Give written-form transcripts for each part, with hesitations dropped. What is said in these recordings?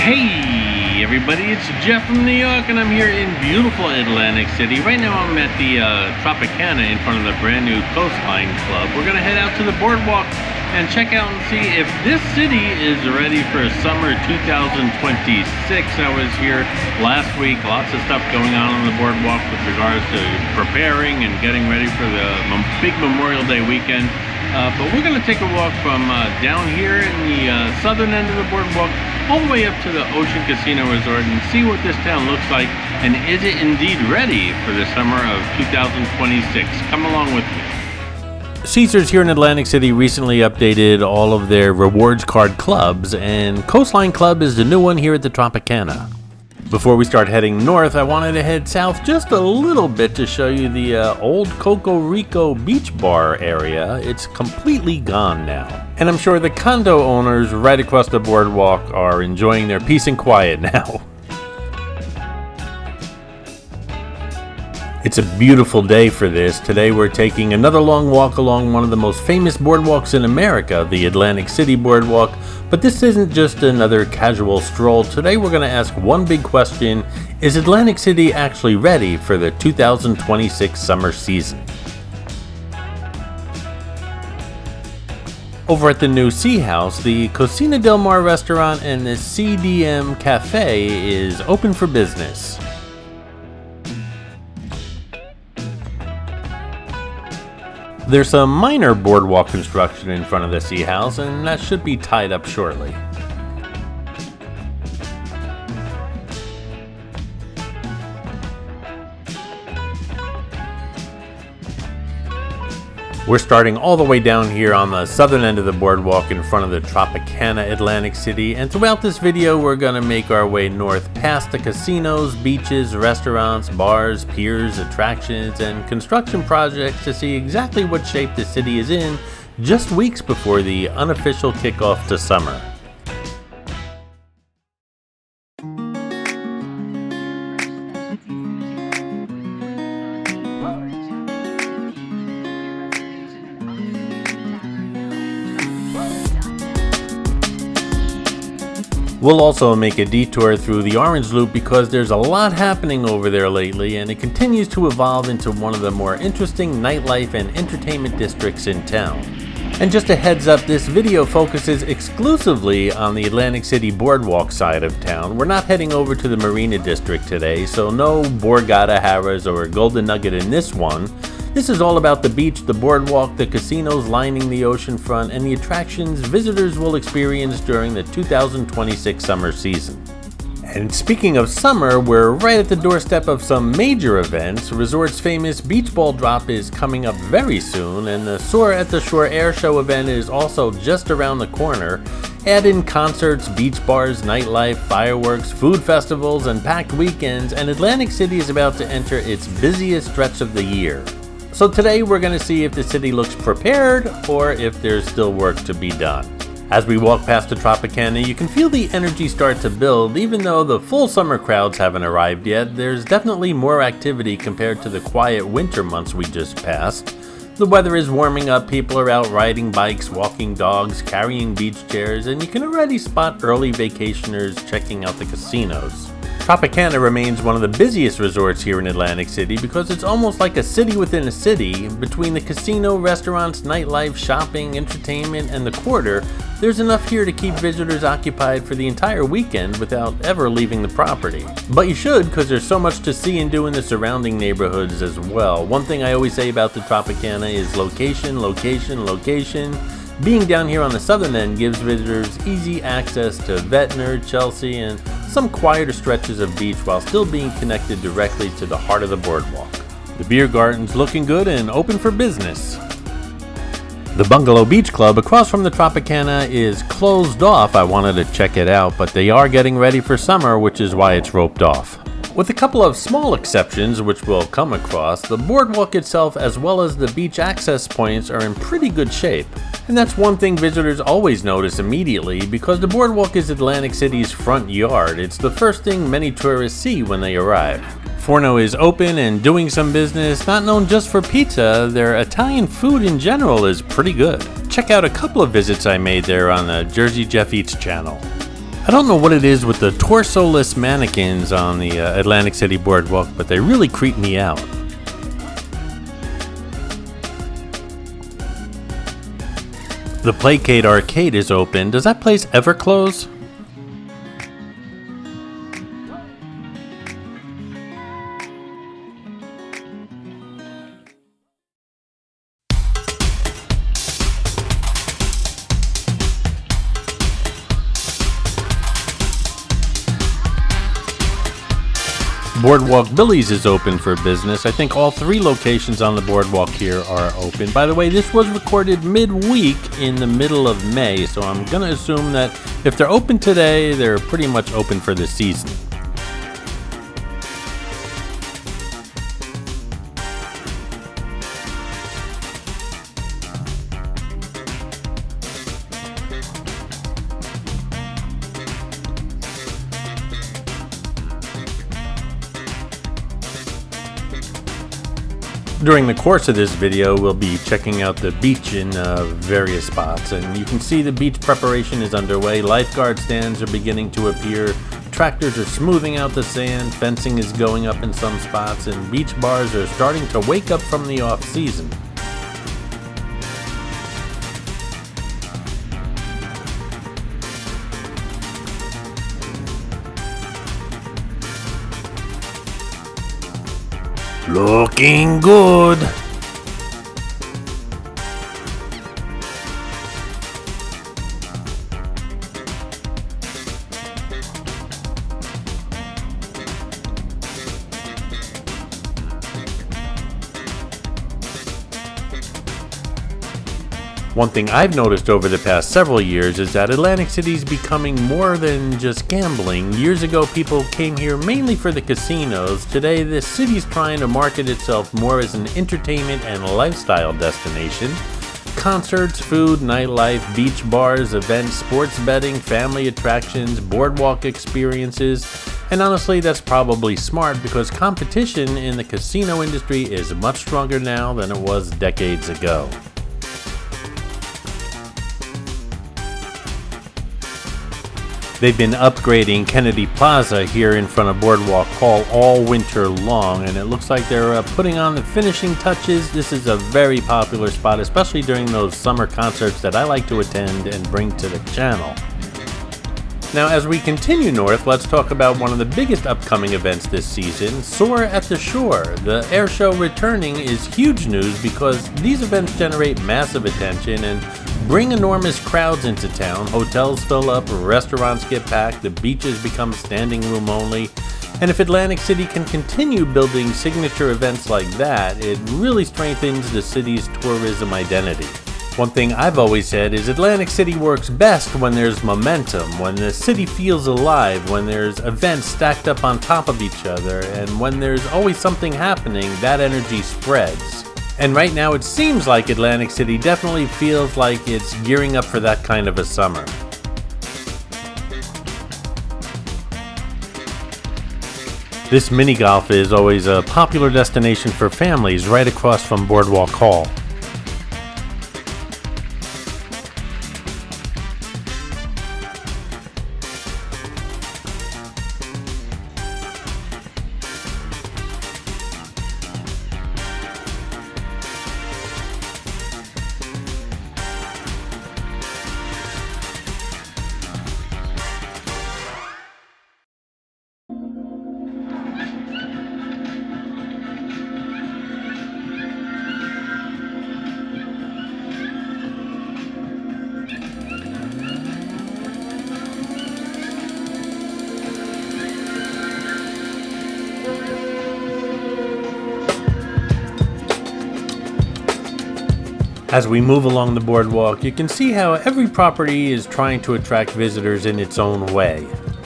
Hey everybody, it's Jeff from New York and I'm here in beautiful Atlantic City. Right now I'm at the Tropicana in front of the brand new Coastline Club. We're going to head out to the boardwalk and check out and see if this city is ready for summer 2026. I was here last week, lots of stuff going on the boardwalk with regards to preparing and getting ready for the big Memorial Day weekend. But we're going to take a walk from down here in the southern end of the boardwalk all the way up to the Ocean Casino Resort and see what this town looks like, and is it indeed ready for the summer of 2026. Come along with me. Caesars here in Atlantic City recently updated all of their rewards card clubs, and Coastline Club is the new one here at the Tropicana. Before we start heading north, I wanted to head south just a little bit to show you the old Coco Rico beach bar area. It's completely gone now. And I'm sure the condo owners right across the boardwalk are enjoying their peace and quiet now. It's a beautiful day for this. Today we're taking another long walk along one of the most famous boardwalks in America, the Atlantic City Boardwalk. But this isn't just another casual stroll. Today we're going to ask one big question: is Atlantic City actually ready for the 2026 summer season? Over at the new Sea House, the Cocina del Mar restaurant and the CDM Cafe is open for business. There's some minor boardwalk construction in front of the Sea House, and that should be tied up shortly. We're starting all the way down here on the southern end of the boardwalk in front of the Tropicana Atlantic City, and throughout this video we're going to make our way north past the casinos, beaches, restaurants, bars, piers, attractions, and construction projects to see exactly what shape the city is in just weeks before the unofficial kickoff to summer. We'll also make a detour through the Orange Loop because there's a lot happening over there lately, and it continues to evolve into one of the more interesting nightlife and entertainment districts in town. And just a heads up, this video focuses exclusively on the Atlantic City Boardwalk side of town. We're not heading over to the Marina District today, so no Borgata Harrah's or Golden Nugget in this one. This is all about the beach, the boardwalk, the casinos lining the oceanfront, and the attractions visitors will experience during the 2026 summer season. And speaking of summer, we're right at the doorstep of some major events. Resort's famous beach ball drop is coming up very soon, and the Soar at the Shore Airshow event is also just around the corner. Add in concerts, beach bars, nightlife, fireworks, food festivals, and packed weekends, and Atlantic City is about to enter its busiest stretch of the year. So today we're going to see if the city looks prepared or if there's still work to be done. As we walk past the Tropicana, you can feel the energy start to build. Even though the full summer crowds haven't arrived yet, there's definitely more activity compared to the quiet winter months we just passed. The weather is warming up, people are out riding bikes, walking dogs, carrying beach chairs, and you can already spot early vacationers checking out the casinos. Tropicana remains one of the busiest resorts here in Atlantic City because it's almost like a city within a city. Between the casino, restaurants, nightlife, shopping, entertainment, and the quarter, there's enough here to keep visitors occupied for the entire weekend without ever leaving the property. But you should, because there's so much to see and do in the surrounding neighborhoods as well. One thing I always say about the Tropicana is location, location, location. Being down here on the southern end gives visitors easy access to Ventnor, Chelsea, and some quieter stretches of beach while still being connected directly to the heart of the boardwalk. The beer garden's looking good and open for business. The Bungalow Beach Club across from the Tropicana is closed off. I wanted to check it out, but they are getting ready for summer, which is why it's roped off. With a couple of small exceptions which we'll come across, the boardwalk itself as well as the beach access points are in pretty good shape. And that's one thing visitors always notice immediately because the boardwalk is Atlantic City's front yard. It's the first thing many tourists see when they arrive. Forno is open and doing some business. Not known just for pizza, their Italian food in general is pretty good. Check out a couple of visits I made there on the Jersey Jeff Eats channel. I don't know what it is with the torso-less mannequins on the Atlantic City Boardwalk, but they really creep me out. The Playcade Arcade is open. Does that place ever close? Boardwalk Billy's is open for business. I think all 3 locations on the boardwalk here are open. By the way, this was recorded midweek in the middle of May, so I'm going to assume that if they're open today, they're pretty much open for the season. During the course of this video, we'll be checking out the beach in various spots, and you can see the beach preparation is underway. Lifeguard stands are beginning to appear, tractors are smoothing out the sand, fencing is going up in some spots, and beach bars are starting to wake up from the off-season. Looking good. One thing I've noticed over the past several years is that Atlantic City is becoming more than just gambling. Years ago, people came here mainly for the casinos. Today, the city's trying to market itself more as an entertainment and lifestyle destination. Concerts, food, nightlife, beach bars, events, sports betting, family attractions, boardwalk experiences. And honestly, that's probably smart because competition in the casino industry is much stronger now than it was decades ago. They've been upgrading Kennedy Plaza here in front of Boardwalk Hall all winter long, and it looks like they're putting on the finishing touches. This is a very popular spot, especially during those summer concerts that I like to attend and bring to the channel. Now, as we continue north, let's talk about one of the biggest upcoming events this season, Soar at the Shore. The air show returning is huge news because these events generate massive attention and bring enormous crowds into town. Hotels fill up, restaurants get packed, the beaches become standing room only. And if Atlantic City can continue building signature events like that, it really strengthens the city's tourism identity. One thing I've always said is Atlantic City works best when there's momentum, when the city feels alive, when there's events stacked up on top of each other, and when there's always something happening, that energy spreads. And right now it seems like Atlantic City definitely feels like it's gearing up for that kind of a summer. This mini golf is always a popular destination for families right across from Boardwalk Hall. As we move along the boardwalk, you can see how every property is trying to attract visitors in its own way.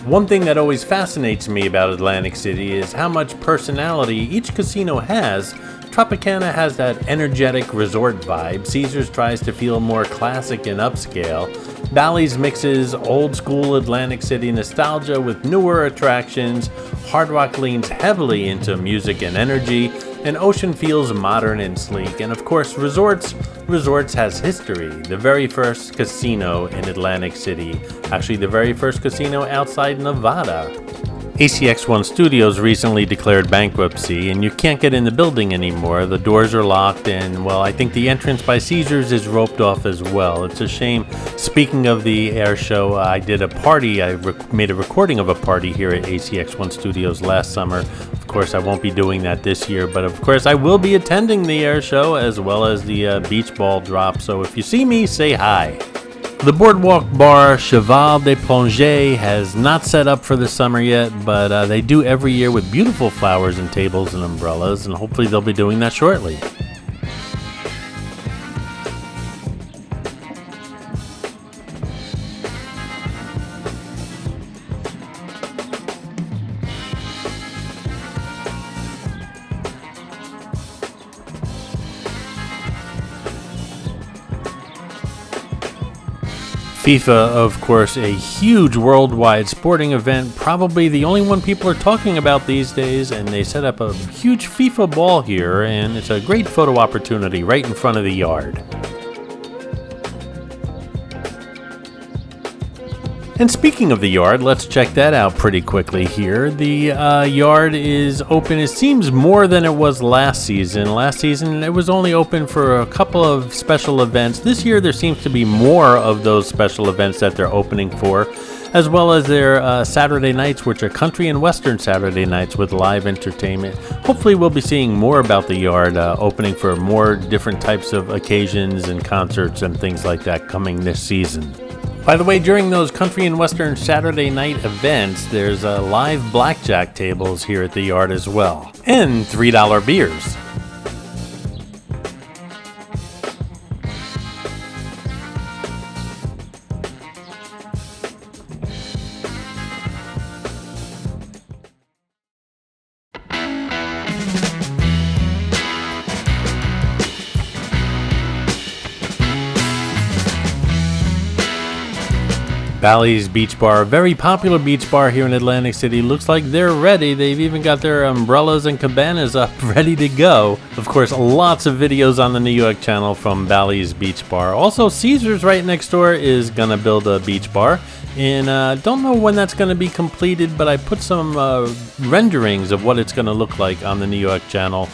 One thing that always fascinates me about Atlantic City is how much personality each casino has. Tropicana has that energetic resort vibe. Caesars tries to feel more classic and upscale. Bally's mixes old school Atlantic City nostalgia with newer attractions. Hard Rock leans heavily into music and energy. and Ocean feels modern and sleek. And of course, Resorts has history. The very first casino in Atlantic City, actually the very first casino outside Nevada. ACX1 Studios recently declared bankruptcy, and you can't get in the building anymore. The doors are locked, and well, I think the entrance by Caesars is roped off as well. It's a shame. Speaking of the air show, I did a party. I made a recording of a party here at ACX1 Studios last summer. Of course, I won't be doing that this year, but of course, I will be attending the air show as well as the beach ball drop. So if you see me, say hi. The Boardwalk Bar Cheval de Plongée has not set up for the summer yet, but they do every year with beautiful flowers and tables and umbrellas, and hopefully they'll be doing that shortly. FIFA, of course, a huge worldwide sporting event, probably the only one people are talking about these days, and they set up a huge FIFA ball here, and it's a great photo opportunity right in front of the yard. And speaking of the yard, let's check that out pretty quickly here. The yard is open, it seems, more than it was last season. Last season, it was only open for a couple of special events. This year, there seems to be more of those special events that they're opening for, as well as their Saturday nights, which are country and western Saturday nights with live entertainment. Hopefully, we'll be seeing more about the yard opening for more different types of occasions and concerts and things like that coming this season. By the way, during those country and western Saturday night events, there's live blackjack tables here at the yard as well, and $3 beers. Bally's Beach Bar, a very popular beach bar here in Atlantic City. Looks like they're ready. They've even got their umbrellas and cabanas up ready to go. Of course, lots of videos on the New York channel from Bally's Beach Bar. Also, Caesars right next door is going to build a beach bar. And don't know when that's going to be completed, but I put some renderings of what it's going to look like on the New York channel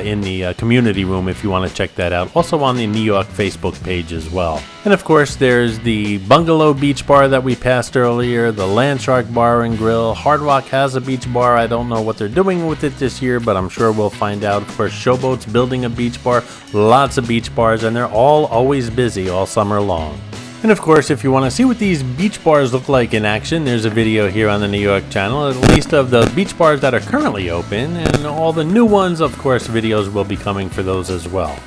in the community room if you want to check that out. Also on the New York Facebook page as well. And of course, there's the Bungalow Beach Bar that we passed earlier, the Landshark Bar and Grill. Hard Rock has a beach bar. I don't know what they're doing with it this year, but I'm sure we'll find out. Of course, Showboat's building a beach bar. Lots of beach bars, and they're all always busy all summer long. And of course, if you want to see what these beach bars look like in action, there's a video here on the New York channel, at least of the beach bars that are currently open, and all the new ones, of course, videos will be coming for those as well.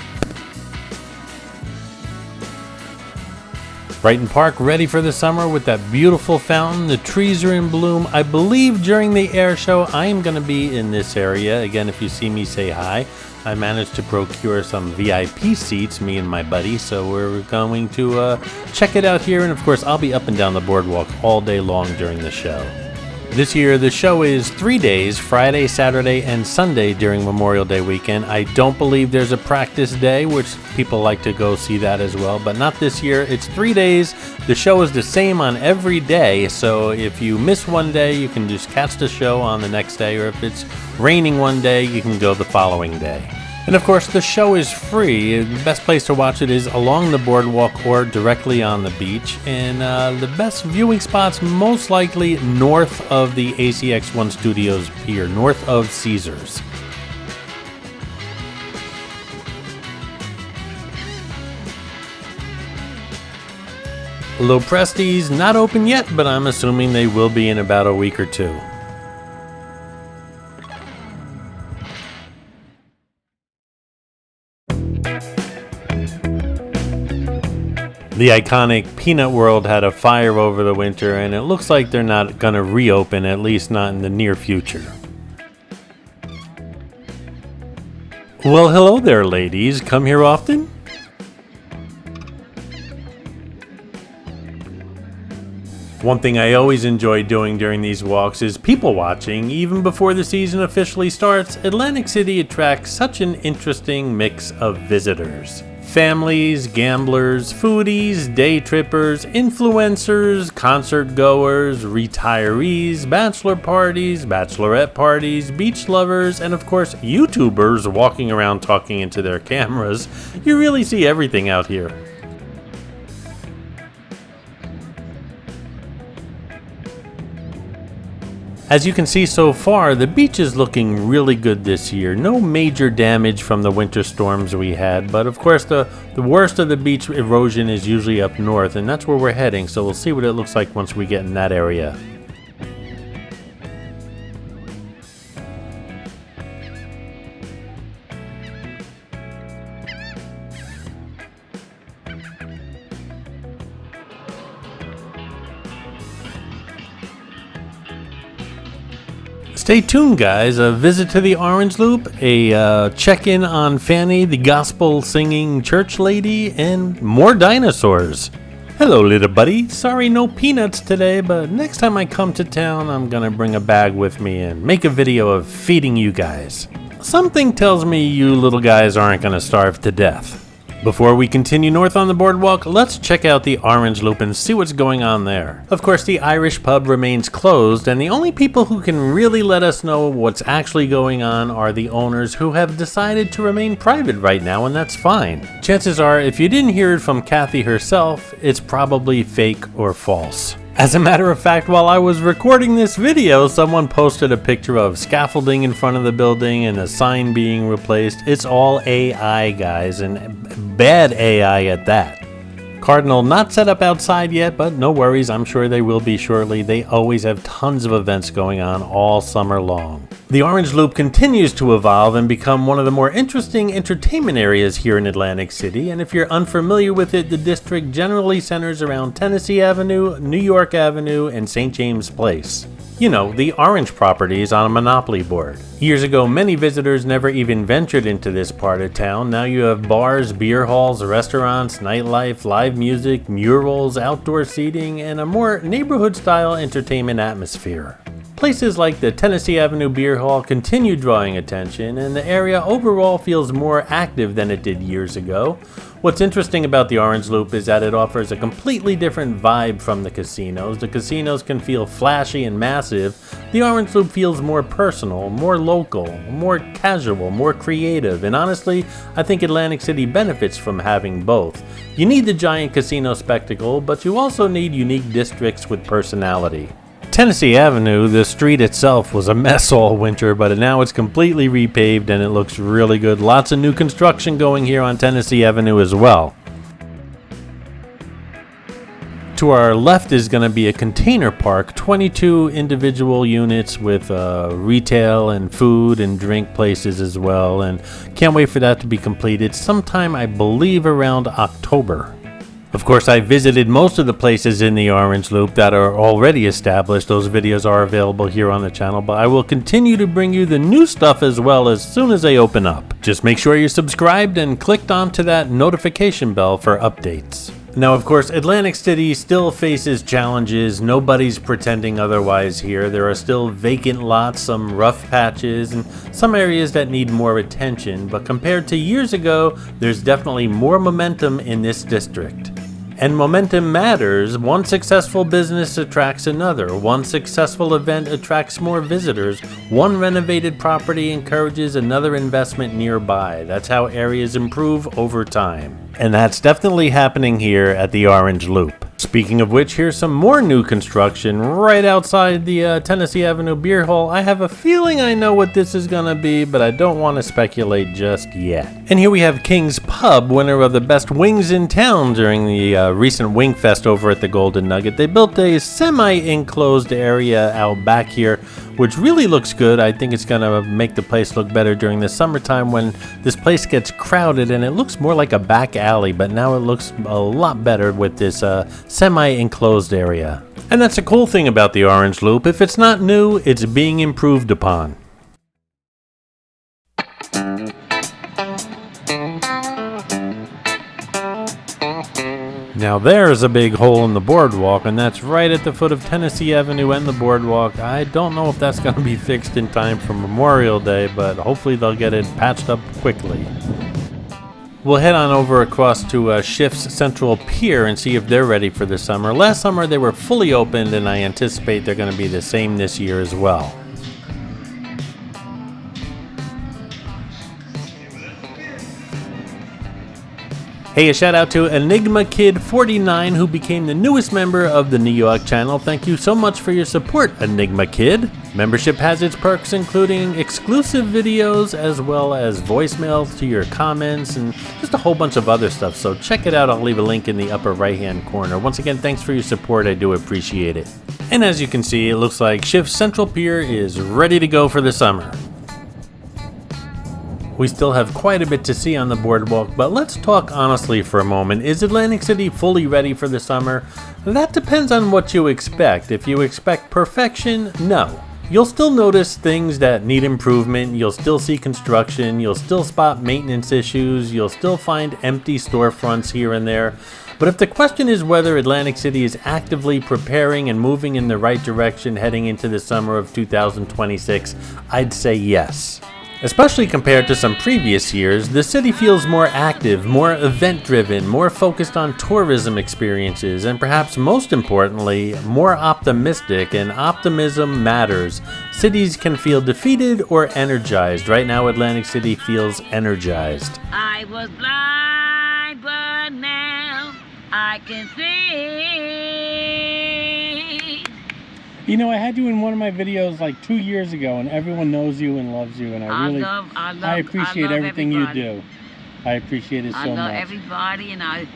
Brighton Park ready for the summer with that beautiful fountain. The trees are in bloom. I believe during the air show I am going to be in this area. Again, if you see me, say hi. I managed to procure some VIP seats, me and my buddy, so we're going to check it out here. And of course, I'll be up and down the boardwalk all day long during the show. This year, the show is 3 days, Friday, Saturday, and Sunday during Memorial Day weekend. I don't believe there's a practice day, which people like to go see that as well, but not this year. It's 3 days. The show is the same on every day, so if you miss one day, you can just catch the show on the next day, or if it's raining one day, you can go the following day. And of course, the show is free. The best place to watch it is along the boardwalk or directly on the beach. And the best viewing spots most likely north of the ACX1 Studios pier, north of Caesars. Lopresti's not open yet, but I'm assuming they will be in about a week or two. The iconic Peanut World had a fire over the winter, and it looks like they're not going to reopen, at least not in the near future. Well, hello there, ladies. Come here often? One thing I always enjoy doing during these walks is people watching. Even before the season officially starts, Atlantic City attracts such an interesting mix of visitors. Families, gamblers, foodies, day trippers, influencers, concert goers, retirees, bachelor parties, bachelorette parties, beach lovers, and of course YouTubers walking around talking into their cameras. You really see everything out here. As you can see so far, the beach is looking really good this year. No major damage from the winter storms we had, but of course the worst of the beach erosion is usually up north, and that's where we're heading, so we'll see what it looks like once we get in that area. Stay tuned, guys. A visit to the Orange Loop, a check-in on Fanny, the gospel-singing church lady, and more dinosaurs. Hello, little buddy. Sorry, no peanuts today, but next time I come to town, I'm gonna bring a bag with me and make a video of feeding you guys. Something tells me you little guys aren't gonna starve to death. Before we continue north on the boardwalk, let's check out the Orange Loop and see what's going on there. Of course, the Irish pub remains closed, and the only people who can really let us know what's actually going on are the owners, who have decided to remain private right now, and that's fine. Chances are, if you didn't hear it from Kathy herself, it's probably fake or false. As a matter of fact, while I was recording this video, someone posted a picture of scaffolding in front of the building and a sign being replaced. It's all AI, guys, and bad AI at that. Cardinal not set up outside yet, but no worries, I'm sure they will be shortly. They always have tons of events going on all summer long. The Orange Loop continues to evolve and become one of the more interesting entertainment areas here in Atlantic City, and if you're unfamiliar with it, the district generally centers around Tennessee Avenue, New York Avenue, and St. James Place. You know, the orange properties on a monopoly board. Years ago, many visitors never even ventured into this part of town. Now you have bars, beer halls, restaurants, nightlife, live music, murals, outdoor seating, and a more neighborhood-style entertainment atmosphere. Places like the Tennessee Avenue Beer Hall continue drawing attention, and the area overall feels more active than it did years ago. What's interesting about the Orange Loop is that it offers a completely different vibe from the casinos. The casinos can feel flashy and massive. The Orange Loop feels more personal, more local, more casual, more creative, and honestly, I think Atlantic City benefits from having both. You need the giant casino spectacle, but you also need unique districts with personality. Tennessee Avenue, the street itself, was a mess all winter, but now it's completely repaved and it looks really good. Lots of new construction going here on Tennessee Avenue as well. To our left is going to be a container park, 22 individual units with retail and food and drink places as well, and can't wait for that to be completed sometime, I believe, around October. Of course, I visited most of the places in the Orange Loop that are already established. Those videos are available here on the channel, but I will continue to bring you the new stuff as well as soon as they open up. Just make sure you're subscribed and clicked onto that notification bell for updates. Now, of course, Atlantic City still faces challenges. Nobody's pretending otherwise here. There are still vacant lots, some rough patches, and some areas that need more attention. But compared to years ago, there's definitely more momentum in this district. And momentum matters. One successful business attracts another. One successful event attracts more visitors. One renovated property encourages another investment nearby. That's how areas improve over time. And that's definitely happening here at the Orange Loop. Speaking of which, here's some more new construction right outside the Tennessee Avenue Beer Hall. I have a feeling I know what this is gonna be, but I don't want to speculate just yet. And here we have King's Pub, winner of the best wings in town during the recent Wing Fest over at the Golden Nugget. They built a semi-enclosed area out back here, which really looks good. I think it's gonna make the place look better during the summertime when this place gets crowded and it looks more like a back alley, but now it looks a lot better with this semi-enclosed area. And that's the cool thing about the Orange Loop. If it's not new, it's being improved upon. Now there's a big hole in the boardwalk, and that's right at the foot of Tennessee Avenue and the boardwalk. I don't know if that's going to be fixed in time for Memorial Day, but hopefully they'll get it patched up quickly. We'll head on over across to Schiff's Central Pier and see if they're ready for the summer. Last summer they were fully opened, and I anticipate they're going to be the same this year as well. Hey, a shout out to Enigma Kid 49, who became the newest member of the New York channel. Thank you so much for your support, Enigma Kid. Membership has its perks, including exclusive videos as well as voicemails to your comments and just a whole bunch of other stuff. So check it out. I'll leave a link in the upper right hand corner. Once again, thanks for your support. I do appreciate it. And as you can see, it looks like Schiff's Central Pier is ready to go for the summer. We still have quite a bit to see on the boardwalk, but let's talk honestly for a moment. Is Atlantic City fully ready for the summer? That depends on what you expect. If you expect perfection, no. You'll still notice things that need improvement, you'll still see construction, you'll still spot maintenance issues, you'll still find empty storefronts here and there. But if the question is whether Atlantic City is actively preparing and moving in the right direction heading into the summer of 2026, I'd say yes. Especially compared to some previous years, the city feels more active, more event-driven, more focused on tourism experiences, and perhaps most importantly, more optimistic, and optimism matters. Cities can feel defeated or energized. Right now, Atlantic City feels energized. I was blind, but now I can see. You know, I had you in one of my videos like 2 years ago, and everyone knows you and loves you, and I appreciate everything everybody. you do. I appreciate it so much. I love everybody, and I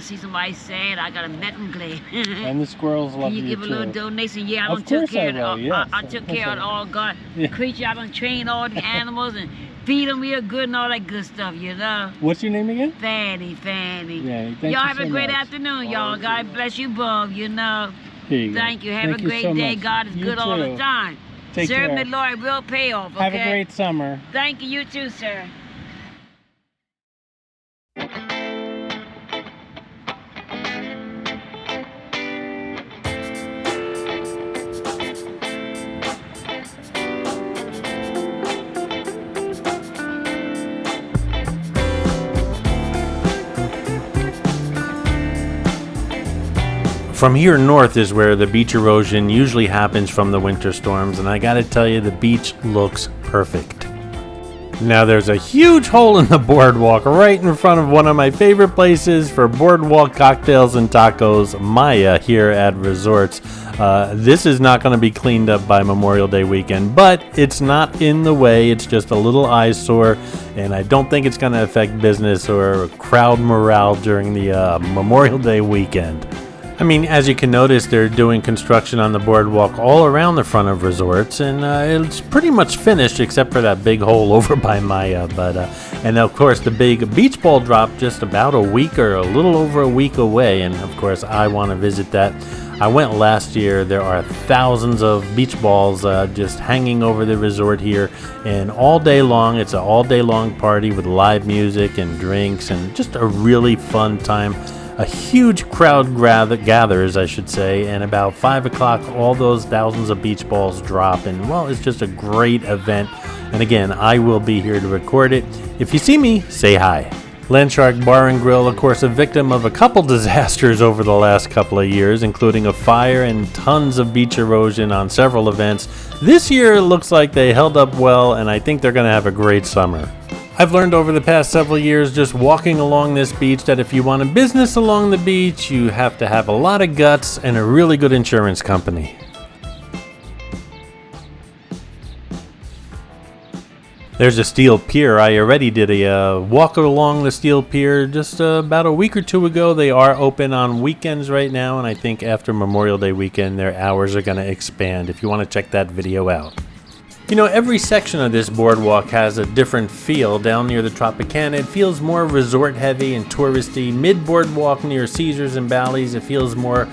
see somebody sad, I got a mitten glade. And the squirrels love you too. Can you give a little donation? Yeah, I Of done took course care I of will, yes, I took care of all God Yeah. creatures. I done trained all the animals and feed them real good and all that good stuff, you know. What's your name again? Fanny. Yeah, thank you Y'all have so a great much. afternoon, y'all. God bless you both, you know. Here you go. Thank you. Have Thank a you great so day. much. God is You good all the too. time. Take Serve care. the Lord will pay off, okay? Have a great summer. Thank you. You too, sir. From here north is where the beach erosion usually happens from the winter storms, and I gotta tell you, the beach looks perfect. Now there's a huge hole in the boardwalk right in front of one of my favorite places for boardwalk cocktails and tacos, Maya, here at Resorts. This is not going to be cleaned up by Memorial Day weekend, but it's not in the way. It's just a little eyesore, and I don't think it's going to affect business or crowd morale during the Memorial Day weekend. I mean, as you can notice, they're doing construction on the boardwalk all around the front of Resorts, and it's pretty much finished except for that big hole over by Maya. And of course, the big beach ball drop just about a week or a little over a week away, and of course, I want to visit that. I went last year. There are thousands of beach balls just hanging over the resort here, and all day long, it's an all-day long party with live music and drinks, and just a really fun time. A huge crowd gathers, I should say, and about 5 o'clock, all those thousands of beach balls drop, and well, it's just a great event. And again, I will be here to record it. If you see me, say hi. Landshark Bar and Grill, of course, a victim of a couple disasters over the last couple of years, including a fire and tons of beach erosion on several events. This year, it looks like they held up well, and I think they're going to have a great summer. I've learned over the past several years just walking along this beach that if you want a business along the beach, you have to have a lot of guts and a really good insurance company. There's a steel pier. I already did a walk along the steel pier just about a week or two ago. They are open on weekends right now, and I think after Memorial Day weekend, their hours are going to expand if you want to check that video out. You know, every section of this boardwalk has a different feel. Down near the Tropicana, it feels more resort heavy and touristy. Mid-boardwalk near Caesars and Bally's, it feels more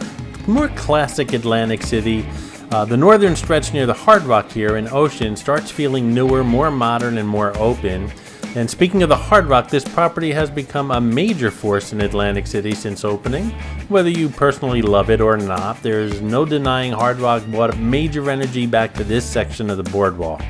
classic Atlantic City. The northern stretch near the Hard Rock here in Ocean starts feeling newer, more modern, and more open. And speaking of the Hard Rock, this property has become a major force in Atlantic City since opening. Whether you personally love it or not, there's no denying Hard Rock brought major energy back to this section of the boardwalk.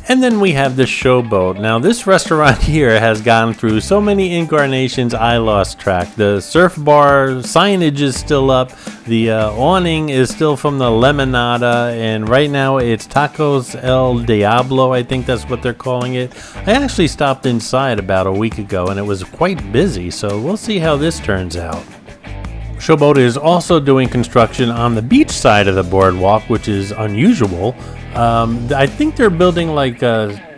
And then we have the Showboat. Now this restaurant here has gone through so many incarnations I lost track. The surf bar signage is still up, the awning is still from the Lemonada, and right now it's Tacos El Diablo, I think that's what they're calling it. I actually stopped inside about a week ago and it was quite busy, so we'll see how this turns out. Showboat is also doing construction on the beach side of the boardwalk, which is unusual. I think they're building like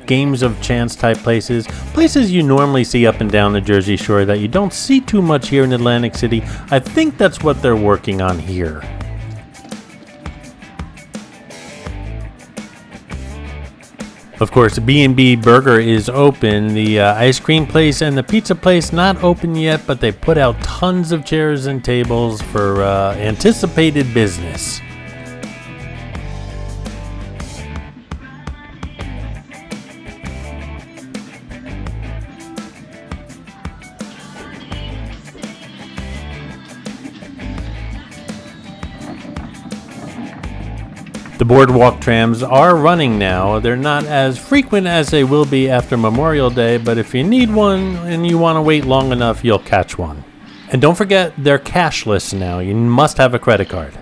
games of chance type places you normally see up and down the Jersey Shore that you don't see too much here in Atlantic City. I think that's what they're working on here. Of course, B&B Burger is open. The ice cream place and the pizza place not open yet, but they put out tons of chairs and tables for anticipated business. The boardwalk trams are running now. They're not as frequent as they will be after Memorial Day, but if you need one and you want to wait long enough, you'll catch one. And don't forget, they're cashless now. You must have a credit card.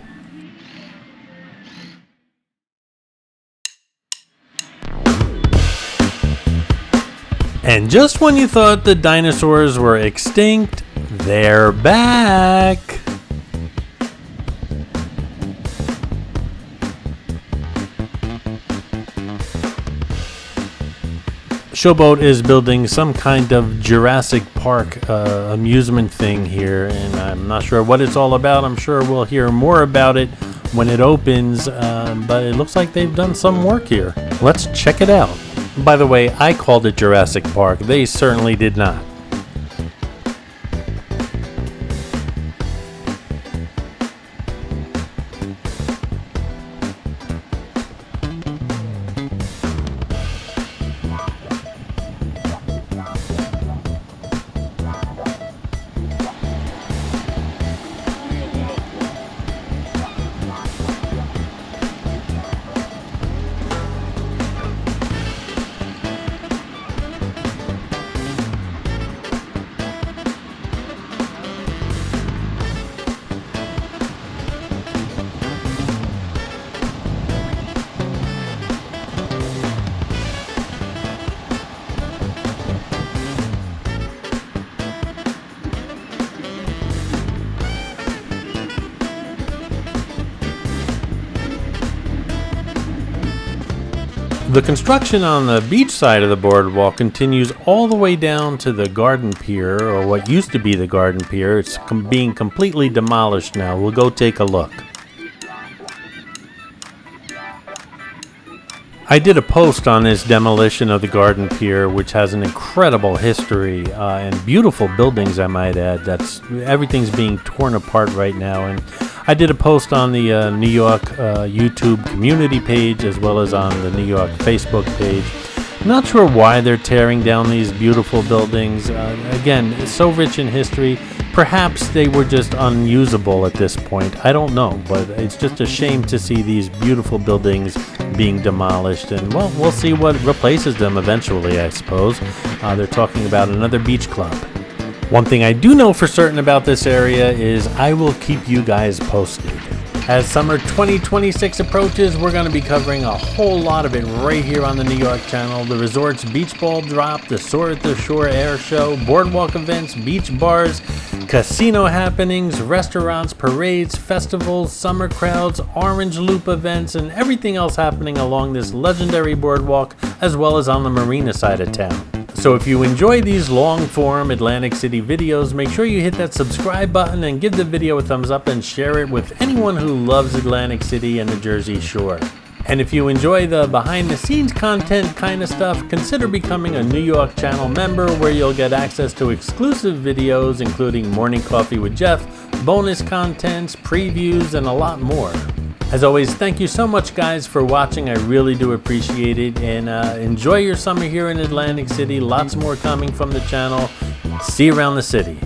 And just when you thought the dinosaurs were extinct, they're back! Showboat is building some kind of Jurassic Park amusement thing here, and I'm not sure what it's all about. I'm sure we'll hear more about it when it opens, but it looks like they've done some work here. Let's check it out. By the way, I called it Jurassic Park. They certainly did not. The construction on the beach side of the boardwalk continues all the way down to the garden pier, or what used to be the garden pier. It's being completely demolished now. We'll go take a look. I did a post on this demolition of the garden pier, which has an incredible history and beautiful buildings, I might add. Everything's being torn apart right now, and I did a post on the New York YouTube community page as well as on the New York Facebook page. Not sure why they're tearing down these beautiful buildings. Again, it's so rich in history. Perhaps they were just unusable at this point. I don't know, but it's just a shame to see these beautiful buildings being demolished. And, well, we'll see what replaces them eventually, I suppose. They're talking about another beach club. One thing I do know for certain about this area is I will keep you guys posted. As summer 2026 approaches, we're going to be covering a whole lot of it right here on the New York channel. The resort's beach ball drop, the Soar at the Shore Airshow, boardwalk events, beach bars, casino happenings, restaurants, parades, festivals, summer crowds, Orange Loop events, and everything else happening along this legendary boardwalk, as well as on the marina side of town. So if you enjoy these long-form Atlantic City videos, make sure you hit that subscribe button and give the video a thumbs up and share it with anyone who loves Atlantic City and the Jersey Shore. And if you enjoy the behind-the-scenes content kind of stuff, consider becoming a New York channel member where you'll get access to exclusive videos including Morning Coffee with Jeff, bonus contents, previews, and a lot more. As always, thank you so much, guys, for watching. I really do appreciate it. And enjoy your summer here in Atlantic City. Lots more coming from the channel. See you around the city.